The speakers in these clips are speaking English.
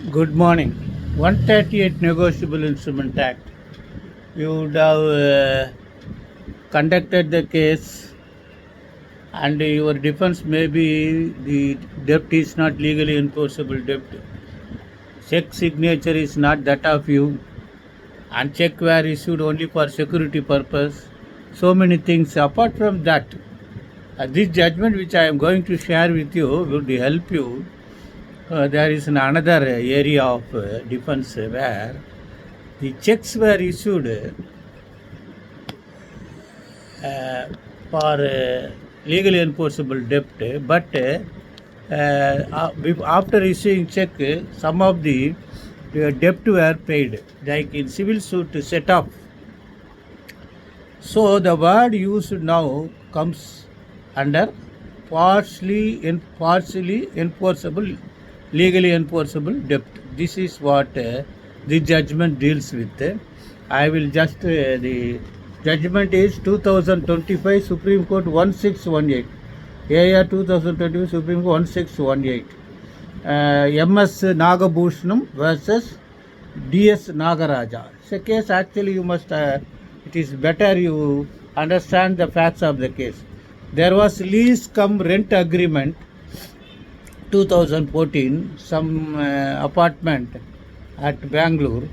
Good morning. 138 Negotiable Instrument Act. You would have conducted the case, and your defense may be the debt is not legally enforceable debt. Check signature is not that of you, and check were issued only for security purpose. So many things. Apart from that, this judgment which I am going to share with you would help you. There is another area of defense where the checks were issued for legally enforceable debt, but after issuing check, some of the debt were paid, like in civil suit set off. So the word used now comes under partially enforceable, legally enforceable debt. This is what the judgment deals with. I will just the judgment is 2025 Supreme Court 1618. AR 2025 Supreme Court 1618. MS Nagabhushanam versus DS Nagaraja. It's a case actually you must, it is better you understand the facts of the case. There was lease cum rent agreement 2014, some apartment at Bangalore.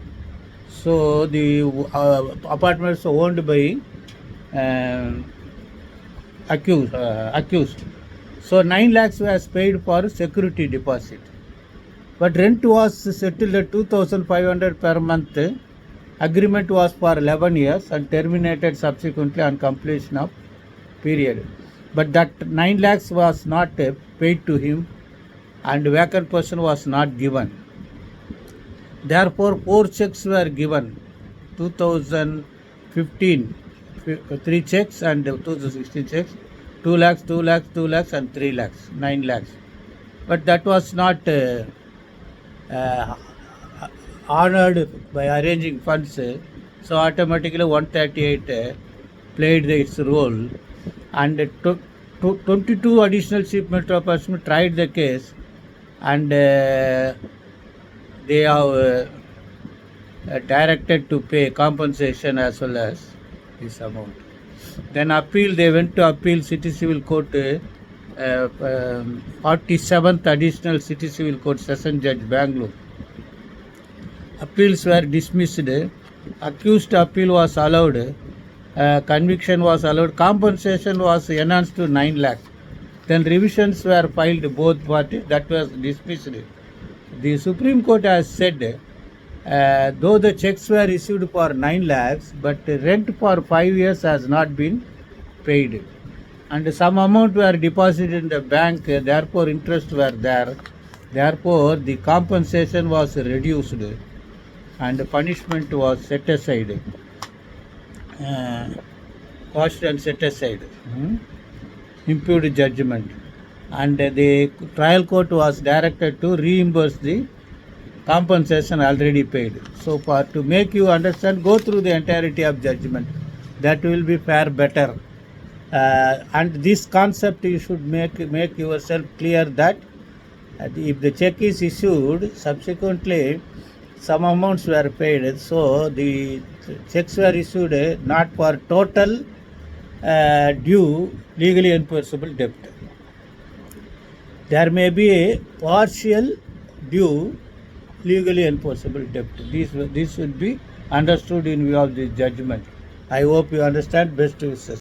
So the apartments owned by accused. So 9 lakhs was paid for security deposit. But rent was settled at 2,500 per month. Agreement was for 11 years and terminated subsequently on completion of period. But that 9 lakhs was not paid to him, and vacant person was not given. Therefore, 4 checks were given. 2015, 3 checks, and 2016 checks. 2 lakhs, 2 lakhs, 2 lakhs, and 3 lakhs, 9 lakhs. But that was not honored by arranging funds. So automatically 138 played its role, and 22 additional chief metro persons tried the case, and they have directed to pay compensation as well as this amount. Then appeal, they went to appeal City Civil Court, 47th Additional City Civil Court Session Judge, Bangalore. Appeals were dismissed. Accused appeal was allowed. Conviction was allowed. Compensation was enhanced to 9 lakhs. Then revisions were filed both parties. That was dismissed. The Supreme Court has said, though the checks were issued for 9 lakhs, but rent for 5 years has not been paid. And some amount were deposited in the bank, therefore interest were there. Therefore, the compensation was reduced and punishment was set aside. Cost and set aside. Imputed judgment. And the trial court was directed to reimburse the compensation already paid. So to make you understand, go through the entirety of judgment. That will be far better. And this concept you should make yourself clear that if the check is issued, subsequently some amounts were paid. So the checks were issued not for total due legally enforceable debt. There may be a partial due legally enforceable debt. This should be understood in view of the judgment. I hope you understand. Best wishes.